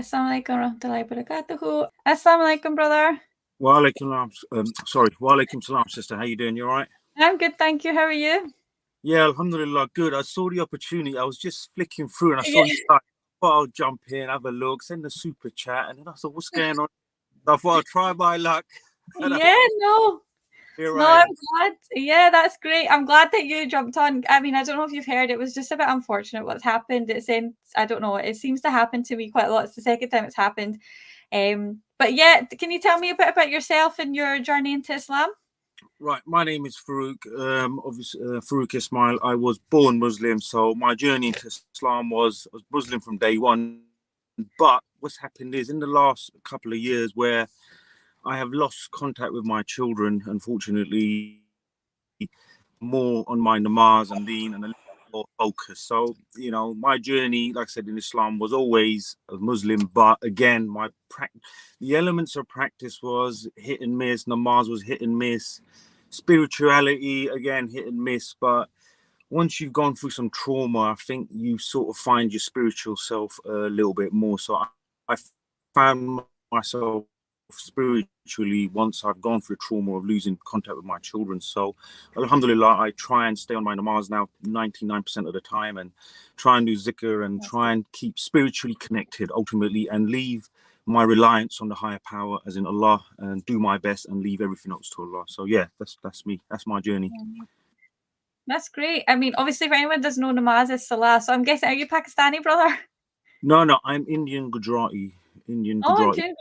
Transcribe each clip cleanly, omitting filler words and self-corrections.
Assalamu alaikum warahmatullahi wabarakatuh. Assalamu alaikum, brother. Walaikum salam, sister. How you doing? You all right? I'm good, thank you. How are you? Yeah, alhamdulillah, good. I saw the opportunity. I was just flicking through and I saw Yeah. you start. I thought I'll jump in, have a look, send a super chat, and then I thought, what's going on? I thought I'll try my luck. Yeah, no. Here No, I I'm am. glad. Yeah, that's great. I'm glad that you jumped on. I mean, I don't know if you've heard, it was just a bit unfortunate what's happened. I don't know, it seems to happen to me quite a lot. It's the second time it's happened. But yeah, can you tell me a bit about yourself and your journey into Islam? Right, my name is Farook. Obviously, Farook Ismail. I was born Muslim, so my journey into Islam I was Muslim from day one. But what's happened is in the last couple of years where I have lost contact with my children, unfortunately, more on my namaz and deen and a little more focus. So, my journey, like I said, in Islam was always a Muslim, but again, the elements of practice was hit and miss. Namaz was hit and miss. Spirituality, again, hit and miss. But once you've gone through some trauma, I think you sort of find your spiritual self a little bit more. So I found myself spiritually once I've gone through trauma of losing contact with my children. So alhamdulillah, I try and stay on my namaz now 99% of the time and try and do zikr and try and keep spiritually connected ultimately and leave my reliance on the higher power, as in Allah, and do my best and leave everything else to Allah. So yeah, that's me. That's my journey. That's great. I mean, obviously, if anyone doesn't know, namaz is salah. So I'm guessing, are you Pakistani, brother? No, I'm Indian Gujarati. Oh, Indian Gujarati.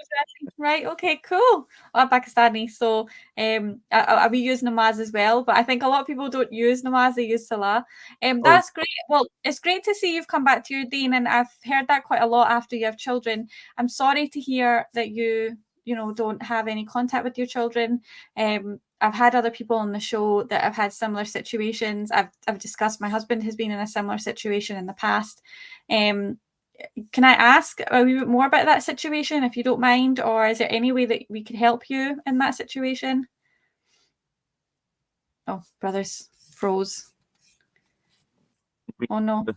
Right. Okay. Cool. I'm Pakistani, so we use namaz as well. But I think a lot of people don't use namaz; they use salah. That's great. Well, it's great to see you've come back to your deen, and I've heard that quite a lot after you have children. I'm sorry to hear that you don't have any contact with your children. I've had other people on the show that have had similar situations. I've discussed, my husband has been in a similar situation in the past. Can I ask a wee bit more about that situation, if you don't mind, or is there any way that we could help you in that situation? Oh, brothers froze. Oh no. You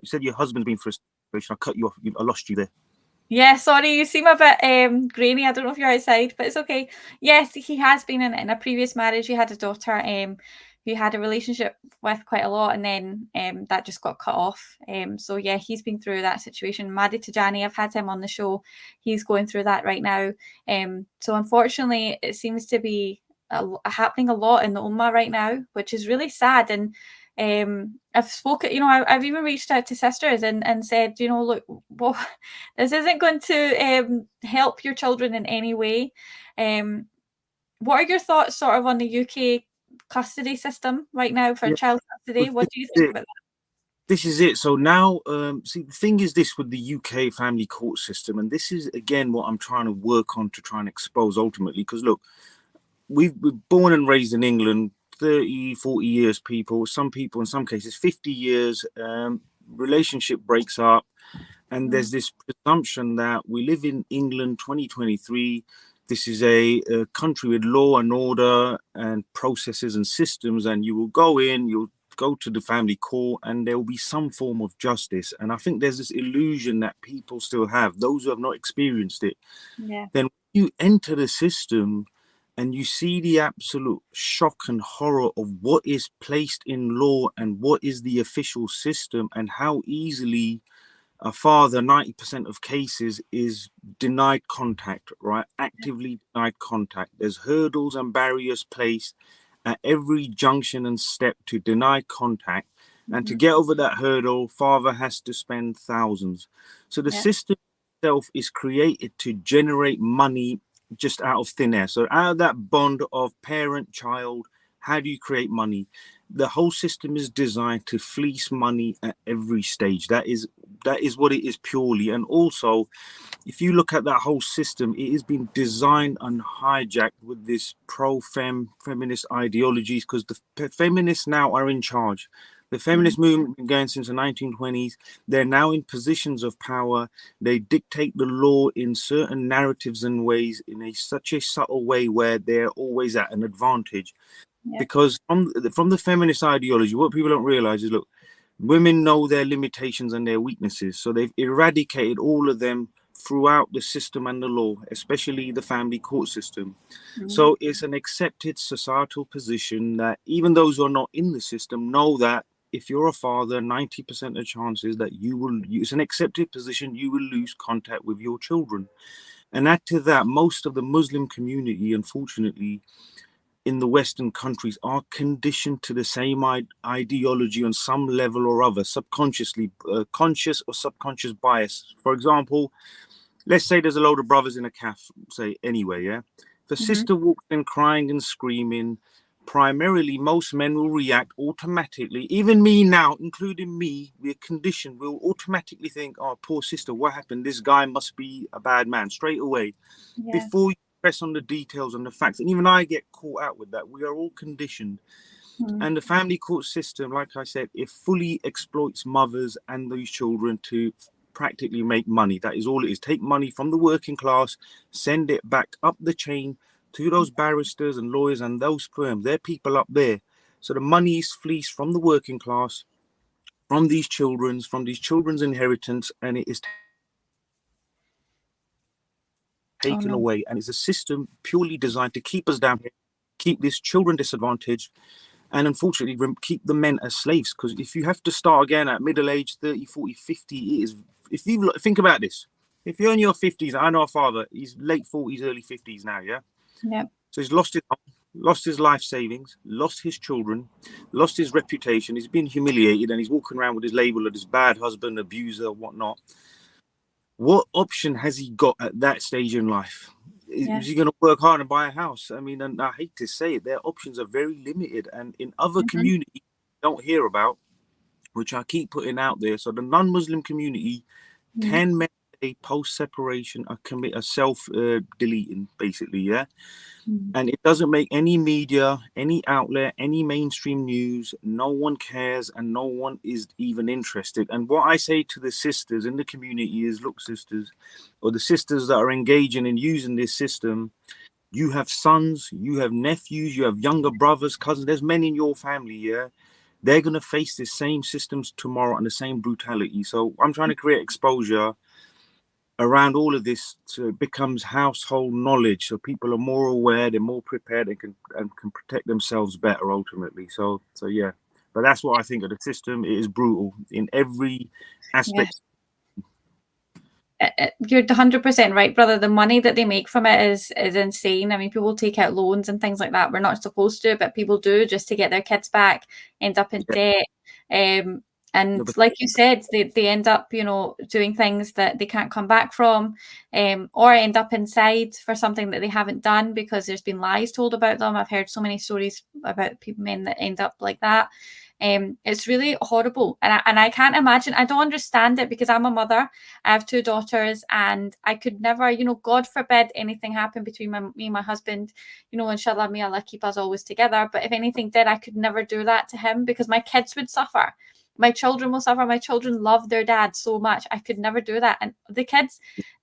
said your husband's been through a situation. I cut you off. I lost you there. Yeah, sorry, you seem a bit grainy. I don't know if you're outside, but it's okay. Yes, he has been in a previous marriage. He had a daughter who had a relationship with quite a lot, and then that just got cut off. So yeah, he's been through that situation. Madi Tajani, I've had him on the show. He's going through that right now. So unfortunately, it seems to be happening a lot in the Ummah right now, which is really sad. And I've spoken, I've even reached out to sisters and said, look, well, this isn't going to help your children in any way. What are your thoughts sort of on the UK custody system right now for child custody? What do you think about that? This is it. So now, see, the thing is this with the UK family court system, and this is, again, what I'm trying to work on to try and expose ultimately, because look, we're born and raised in England, 30, 40 years, some people in some cases 50 years, relationship breaks up, and there's this presumption that we live in England 2023. This is a country with law and order and processes and systems, and you will go in, you'll go to the family court, and there will be some form of justice. And I think there's this illusion that people still have, those who have not experienced it. Yeah. Then you enter the system and you see the absolute shock and horror of what is placed in law and what is the official system, and how easily a father, 90% of cases, is denied contact, right? Actively denied contact. There's hurdles and barriers placed at every junction and step to deny contact. And to get over that hurdle, father has to spend thousands. So the system itself is created to generate money just out of thin air. So out of that bond of parent-child, how do you create money? The whole system is designed to fleece money at every stage. That is what it is purely. And also, if you look at that whole system, it has been designed and hijacked with this feminist ideologies, because the feminists now are in charge. The feminist movement been going since the 1920s. They're now in positions of power. They dictate the law in certain narratives and ways in such a subtle way where they're always at an advantage. Because from the feminist ideology, what people don't realize is, look, women know their limitations and their weaknesses. So they've eradicated all of them throughout the system and the law, especially the family court system. Mm. So it's an accepted societal position that even those who are not in the system know that if you're a father, 90% of chances that it's an accepted position, you will lose contact with your children. And add to that, most of the Muslim community, unfortunately, in the Western countries are conditioned to the same ideology on some level or other, subconsciously, conscious or subconscious bias. For example, let's say there's a load of brothers in a cafe, say anyway, yeah? If a sister walks in crying and screaming, primarily most men will react automatically. Even me now, including me, we're conditioned. We'll automatically think, oh, poor sister, what happened? This guy must be a bad man straight away. Yeah. Before you press on the details and the facts. And even I get caught out with that. We are all conditioned. And the family court system, like I said, it fully exploits mothers and these children to practically make money. That is all it is. Take money from the working class, send it back up the chain to those barristers and lawyers and those firms. They're people up there. So the money is fleeced from the working class, from these children's inheritance, and it is taken away. And it's a system purely designed to keep us down here, keep these children disadvantaged, and unfortunately keep the men as slaves. Because if you have to start again at middle age, 30, 40, 50, it is, if you think about this, if you're in your 50s, I know a father, he's late 40s, early 50s now, yeah? Yep. So he's lost his life savings, lost his children, lost his reputation, he's been humiliated, and he's walking around with his label of this bad husband, abuser, whatnot. What option has he got at that stage in life? Is he going to work hard and buy a house? I mean, and I hate to say it, their options are very limited. And in other communities you don't hear about, which I keep putting out there, so the non-Muslim community, 10 men a post-separation are self-deleting, basically, yeah? And it doesn't make any media, any outlet, any mainstream news. No one cares and no one is even interested. And what I say to the sisters in the community is, look, sisters, or the sisters that are engaging in using this system, you have sons, you have nephews, you have younger brothers, cousins. There's men in your family, yeah? They're going to face the same systems tomorrow and the same brutality. So I'm trying to create exposure around all of this, so it becomes household knowledge, so people are more aware, they're more prepared, and can protect themselves better ultimately. So yeah, but that's what I think of the system. It is brutal in every aspect. You're 100% right, brother. The money that they make from it is insane. I mean, people take out loans and things like that. We're not supposed to, but people do, just to get their kids back, end up in debt. And like you said, they end up, doing things that they can't come back from, or end up inside for something that they haven't done because there's been lies told about them. I've heard so many stories about men that end up like that. It's really horrible. And I can't imagine, I don't understand it, because I'm a mother. I have 2 daughters, and I could never, God forbid anything happen between me and my husband, inshallah, may Allah keep us always together. But if anything did, I could never do that to him, because my kids would suffer. My children will suffer. My children love their dad so much. I could never do that. And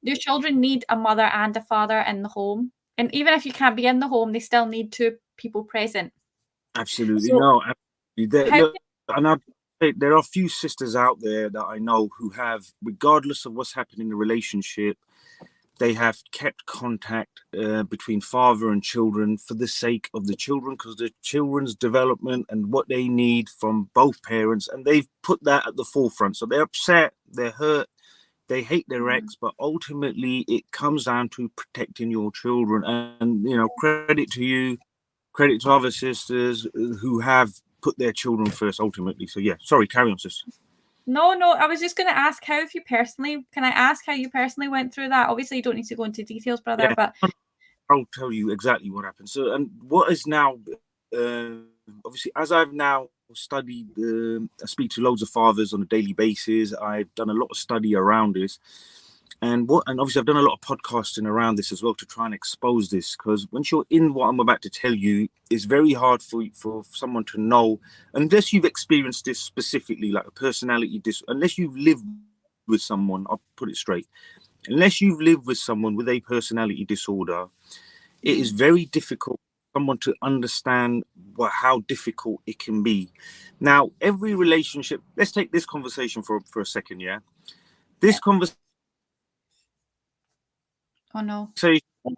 your children need a mother and a father in the home. And even if you can't be in the home, they still need 2 people present. Absolutely. So, no, absolutely. Look, and there are a few sisters out there that I know who have, regardless of what's happening in the relationship, they have kept contact between father and children for the sake of the children, because the children's development and what they need from both parents, and they've put that at the forefront. So they're upset, they're hurt, they hate their ex, but ultimately it comes down to protecting your children. And credit to you, credit to other sisters who have put their children first ultimately. So yeah, sorry, carry on, sis. No, I was just going to ask, can I ask how you personally went through that? Obviously, you don't need to go into details, brother, Yeah, but I'll tell you exactly what happened. So, and what is now, obviously, as I've now studied, I speak to loads of fathers on a daily basis. I've done a lot of study around this. And obviously I've done a lot of podcasting around this as well to try and expose this, because once you're in what I'm about to tell you, it's very hard for someone to know, unless you've experienced this specifically, like a personality unless you've lived with someone. I'll put it straight. Unless you've lived with someone with a personality disorder, it is very difficult for someone to understand how difficult it can be. Now, every relationship, let's take this conversation for a second, yeah? This conversation Oh no.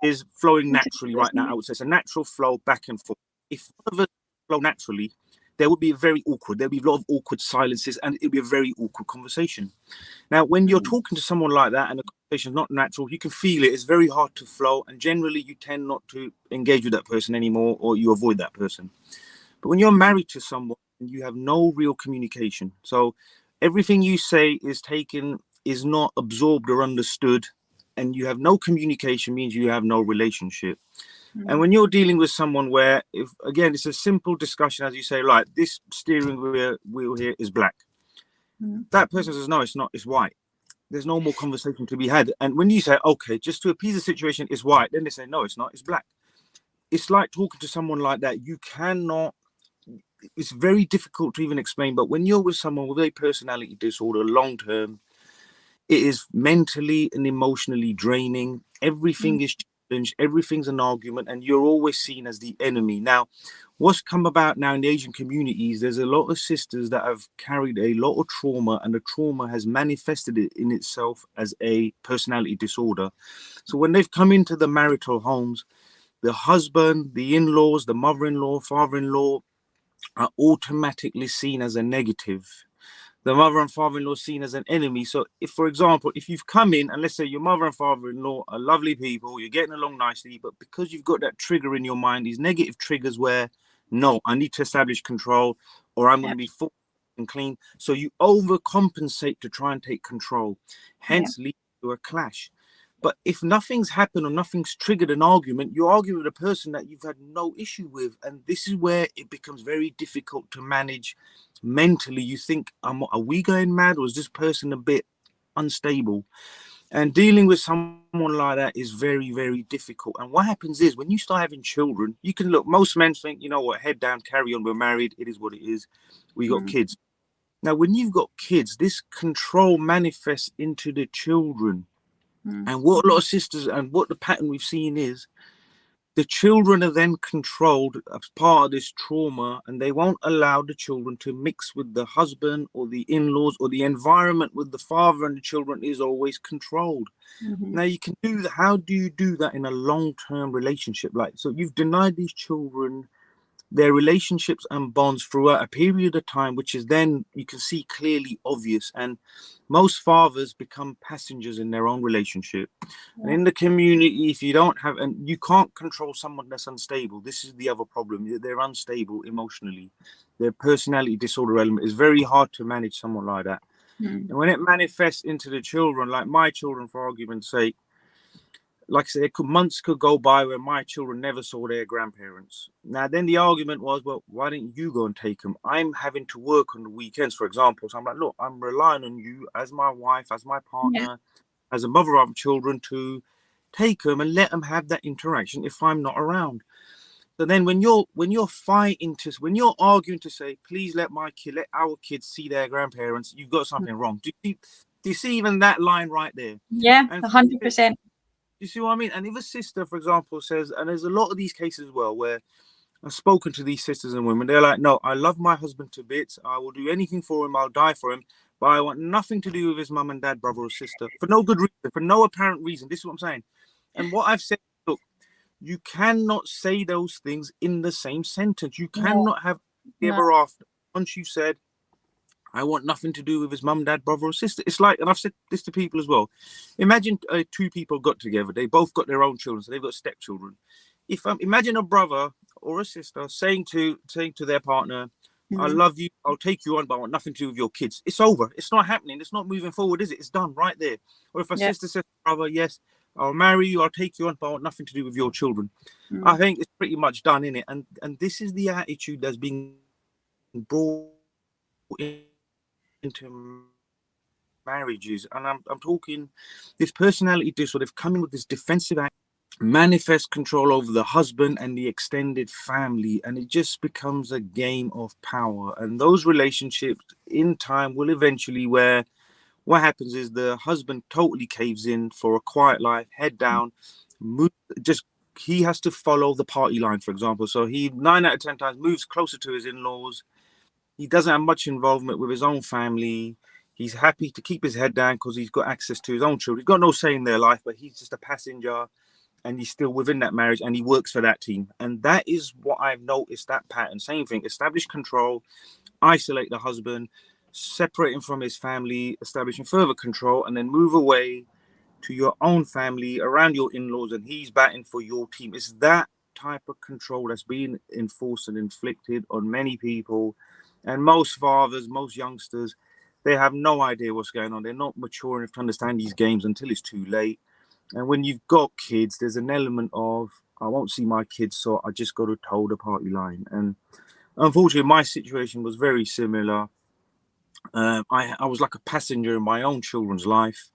Is flowing naturally right now. I would say it's a natural flow back and forth. If one of us flow naturally, there would be very awkward. There'll be a lot of awkward silences, and it'll be a very awkward conversation. Now, when you're talking to someone like that and the conversation is not natural, you can feel it. It's very hard to flow, and generally you tend not to engage with that person anymore, or you avoid that person. But when you're married to someone, you have no real communication. So everything you say is not absorbed or understood, and you have no communication, means you have no relationship. And when you're dealing with someone where, if again, it's a simple discussion, as you say, like this steering wheel here is black. That person says, no, it's not, it's white. There's no more conversation to be had. And when you say, okay, just to appease the situation, it's white, then they say, no, it's not, it's black. It's like talking to someone like that. You cannot, it's very difficult to even explain. But when you're with someone with a personality disorder long term, it is mentally and emotionally draining. Everything is challenged, everything's an argument, and you're always seen as the enemy. Now, what's come about now in the Asian communities, there's a lot of sisters that have carried a lot of trauma, and the trauma has manifested it in itself as a personality disorder. So when they've come into the marital homes, the husband, the in-laws, the mother-in-law, father-in-law are automatically seen as a negative. The mother and father-in-law seen as an enemy. So if, for example, if you've come in and let's say your mother and father-in-law are lovely people, you're getting along nicely, but because you've got that trigger in your mind, these negative triggers where, no, I need to establish control, or I'm going to be full and clean. So you overcompensate to try and take control, hence lead to a clash. But if nothing's happened or nothing's triggered an argument, you argue with a person that you've had no issue with. And this is where it becomes very difficult to manage mentally. You think, are we going mad, or is this person a bit unstable? And dealing with someone like that is very, very difficult. And what happens is when you start having children, you can look, most men think, you know what, head down, carry on, we're married, it is what it is. We got kids. Now, when you've got kids, this control manifests into the children. And what a lot of sisters, and what the pattern we've seen is, the children are then controlled as part of this trauma, and they won't allow the children to mix with the husband or the in-laws, or the environment with the father and the children is always controlled. Now you can do that. How do you do that in a long-term relationship? Like, so you've denied these children their relationships and bonds throughout a period of time, which is then you can see clearly obvious. And most fathers become passengers in their own relationship. And in the community, if you don't have, and you can't control someone that's unstable. This is the other problem. They're unstable emotionally. Their personality disorder element is very hard to manage someone like that. And when it manifests into the children, like my children, for argument's sake, like I said, months could go by where my children never saw their grandparents. Now, then the argument was, well, why didn't you go and take them? I'm having to work on the weekends, for example. So I'm like, look, I'm relying on you as my wife, as my partner, as a mother of children to take them and let them have that interaction if I'm not around. So then when you're arguing to say, please let our kids see their grandparents, you've got something wrong. Do you see even that line right there? Yeah, and 100%. You see what I mean? And if a sister, for example, says, and there's a lot of these cases as well, where I've spoken to these sisters and women, they're like, no, I love my husband to bits. I will do anything for him. I'll die for him. But I want nothing to do with his mum and dad, brother or sister, for no good reason, for no apparent reason. This is what I'm saying. And what I've said, look, you cannot say those things in the same sentence. You cannot have ever after. Once you've said, I want nothing to do with his mum, dad, brother or sister. It's like, and I've said this to people as well. Imagine two people got together. They both got their own children, so they've got stepchildren. If imagine a brother or a sister saying to their partner, I love you, I'll take you on, but I want nothing to do with your kids. It's over. It's not happening. It's not moving forward, is it? It's done right there. Or if a sister says, brother, yes, I'll marry you, I'll take you on, but I want nothing to do with your children. I think it's pretty much done, innit? And this is the attitude that's being brought into marriages. And I'm talking this personality disorder. They've come in with this defensive act, manifest control over the husband and the extended family, and it just becomes a game of power. And those relationships in time will eventually, where what happens is the husband totally caves in for a quiet life, head down, he has to follow the party line, for example. So he 9 out of 10 times moves closer to his in-laws. He doesn't have much involvement with his own family. He's happy to keep his head down because he's got access to his own children. He's got no say in their life, but he's just a passenger, and he's still within that marriage, and he works for that team. And that is what I've noticed, that pattern. Same thing, establish control, isolate the husband, separate him from his family, establishing further control, and then move away to your own family, around your in-laws, and he's batting for your team. It's that type of control that's being enforced and inflicted on many people. And most fathers, most youngsters, they have no idea what's going on. They're not mature enough to understand these games until it's too late. And when you've got kids, there's an element of, I won't see my kids, so I just got to toe the party line. And unfortunately, my situation was very similar. I was like a passenger in my own children's life.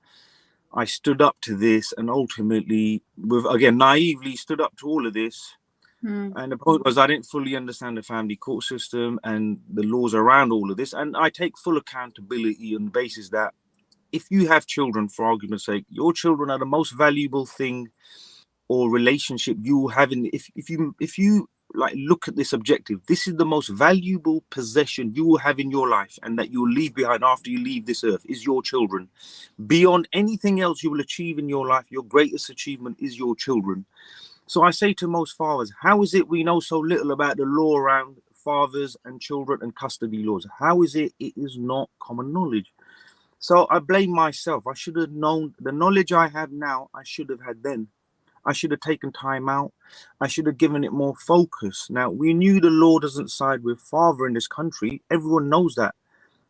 I stood up to this, and ultimately, naively stood up to all of this. And the point was, I didn't fully understand the family court system and the laws around all of this. And I take full accountability on the basis that if you have children, for argument's sake, your children are the most valuable thing or relationship you have in. If you like look at this objective, this is the most valuable possession you will have in your life, and that you will leave behind after you leave this earth, is your children. Beyond anything else you will achieve in your life, your greatest achievement is your children. So I say to most fathers, how is it we know so little about the law around fathers and children and custody laws? How is it is not common knowledge? So I blame myself. I should have known the knowledge I have now. I should have had then. I should have taken time out. I should have given it more focus. Now, we knew the law doesn't side with father in this country. Everyone knows that.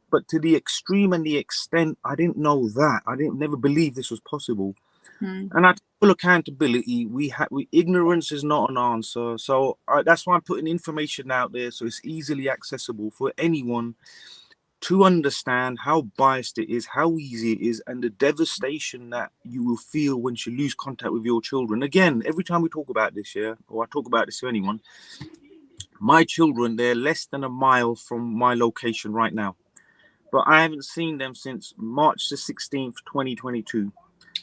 But to the extreme and the extent, I didn't know that. I didn't never believe this was possible. And I take full accountability. Ignorance is not an answer. So that's why I'm putting information out there so it's easily accessible for anyone to understand how biased it is, how easy it is, and the devastation that you will feel once you lose contact with your children. Again, every time we talk about this, or I talk about this to anyone, my children, they're less than a mile from my location right now, but I haven't seen them since March the 16th, 2022.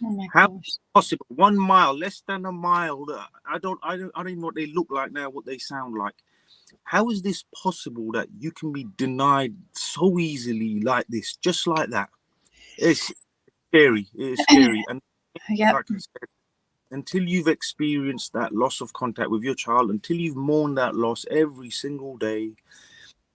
Oh my How gosh. possible? 1 mile, less than a mile. I don't even know what they look like now, what they sound like. How is this possible that you can be denied so easily like this, just like that? It's scary. It's scary. And like I said, until you've experienced that loss of contact with your child, until you've mourned that loss every single day,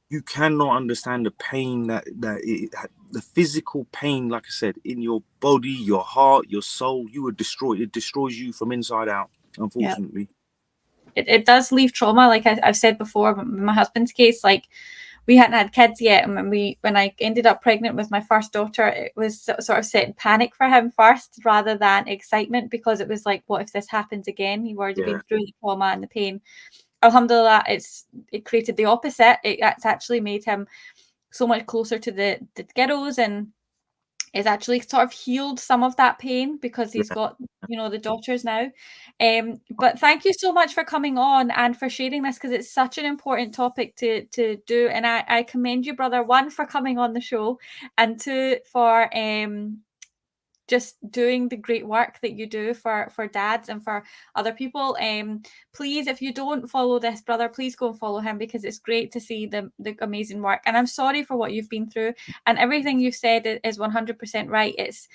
you cannot understand the pain the physical pain, like I said, in your body, your heart, your soul. You are destroyed. It destroys you from inside out, unfortunately. It does leave trauma, like I've said before. In my husband's case, like, we hadn't had kids yet, and when I ended up pregnant with my first daughter, it was sort of setting panic for him first rather than excitement, because it was like, what if this happens again? You've already been through the trauma and the pain. Alhamdulillah, it created the opposite. It's actually made him so much closer to the kiddos, and it's actually sort of healed some of that pain because he's got, the daughters now. But thank you so much for coming on and for sharing this, because it's such an important topic to do. And I commend you, brother, one, for coming on the show, and two, for just doing the great work that you do for dads and for other people. Please, if you don't follow this brother, please go and follow him, because it's great to see the amazing work. And I'm sorry for what you've been through, and everything you've said is 100% right. It's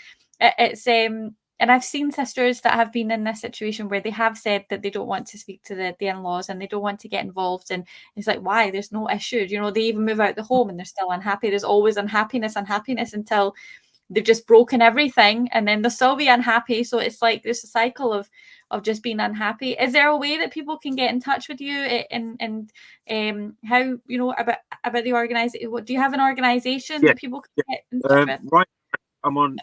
and I've seen sisters that have been in this situation where they have said that they don't want to speak to the in-laws, and they don't want to get involved. And it's like, why? There's no issue. They even move out the home and they're still unhappy. There's always unhappiness until they've just broken everything, and then they'll still be unhappy. So it's like there's a cycle of just being unhappy. Is there a way that people can get in touch with you, and how, about the organization? Do you have an organization that people can get in touch with? Right, I'm on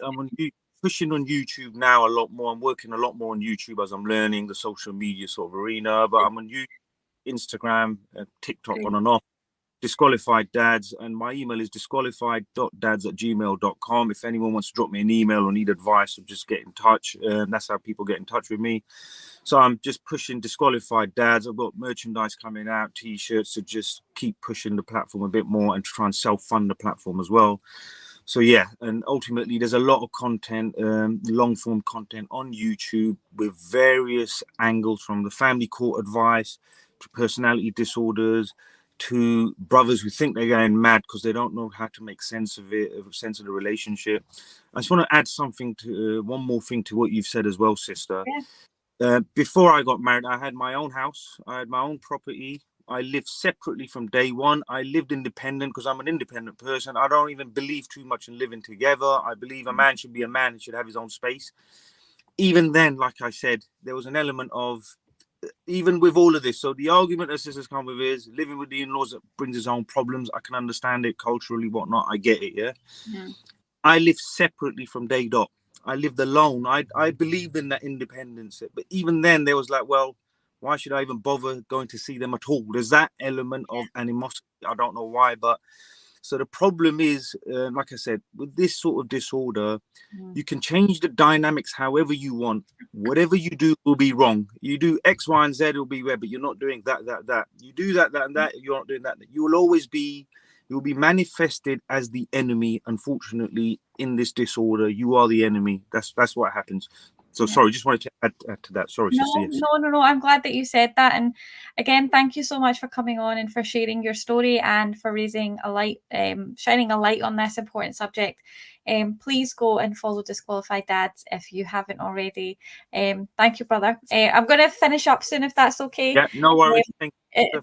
pushing on YouTube now a lot more. I'm working a lot more on YouTube as I'm learning the social media sort of arena. But I'm on YouTube, Instagram, TikTok, on and off. Disqualified Dads, and my email is disqualified.dads@gmail.com. If anyone wants to drop me an email or need advice, or just get in touch, that's how people get in touch with me. So I'm just pushing Disqualified Dads. I've got merchandise coming out, t-shirts, to just keep pushing the platform a bit more and try and self-fund the platform as well. So yeah, and ultimately there's a lot of content, long form content on YouTube with various angles, from the family court advice to personality disorders, to brothers who think they're going mad because they don't know how to make sense of it, sense of the relationship. I just want to add something to one more thing to what you've said as well, sister. Yeah. Before I got married, I had my own house. I had my own property. I lived separately from day one. I lived independent because I'm an independent person. I don't even believe too much in living together. I believe a man should be a man. He should have his own space. Even then, like I said, there was an element of, even with all of this, so the argument that sisters come with is living with the in-laws that brings its own problems. I can understand it culturally, whatnot. I get it, yeah? I lived separately from day dot. I lived alone. I believed in that independence. But even then, there was like, well, why should I even bother going to see them at all? There's that element of animosity. I don't know why, but so the problem is, like I said, with this sort of disorder, you can change the dynamics however you want. Whatever you do will be wrong. You do X, Y, and Z, it'll be red, but you're not doing that. You do that, and that, you're not doing that. You will always be, you'll be manifested as the enemy. Unfortunately, in this disorder, you are the enemy. That's what happens. So sorry, just wanted to add to that. Sorry, sister. Yes. No. I'm glad that you said that. And again, thank you so much for coming on and for sharing your story and for raising a light, shining a light on this important subject. Please go and follow Disqualified Dads if you haven't already. Thank you, brother. I'm going to finish up soon if that's okay. Yeah, no worries.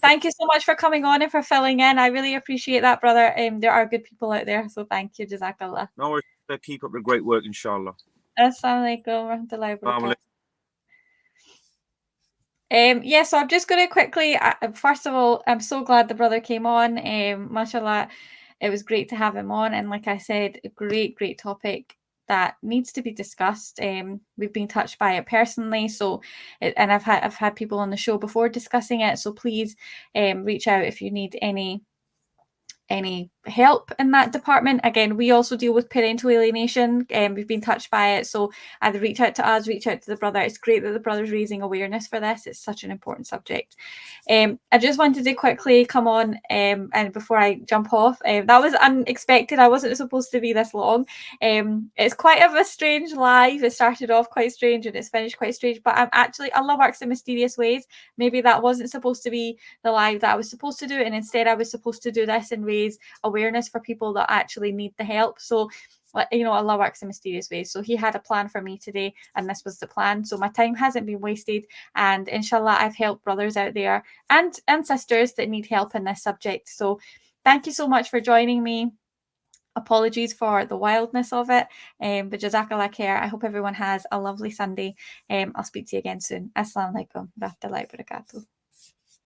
Thank you so much for coming on and for filling in. I really appreciate that, brother. There are good people out there, so thank you. Jazakallah. No worries. Keep up the great work, inshallah. Assalamu alaikum warahmatullahi wabarakatuh. Yeah, so I'm just going to quickly, first of all, I'm so glad the brother came on. Mashallah, it was great to have him on. And like I said, a great topic that needs to be discussed. We've been touched by it personally. So, and I've had people on the show before discussing it. So please reach out if you need any help in that department. Again, we also deal with parental alienation, and we've been touched by it, so either reach out to us, reach out to the brother. It's great that the brother's raising awareness for this. It's such an important subject. I just wanted to quickly come on, and before I jump off, that was unexpected. I wasn't supposed to be this long. It's quite of a strange live. It started off quite strange and it's finished quite strange, but Allah works in mysterious ways. Maybe that wasn't supposed to be the live that I was supposed to do, and instead I was supposed to do this and raise awareness for people that actually need the help. So, you know, Allah works in mysterious ways. So he had a plan for me today, and this was the plan. So my time hasn't been wasted, and inshallah I've helped brothers out there and sisters that need help in this subject. So thank you so much for joining me. Apologies for the wildness of it, but Jazakallah khair. I hope everyone has a lovely Sunday. I'll speak to you again soon. Assalamu alaikum warahmatullahi wabarakatuh.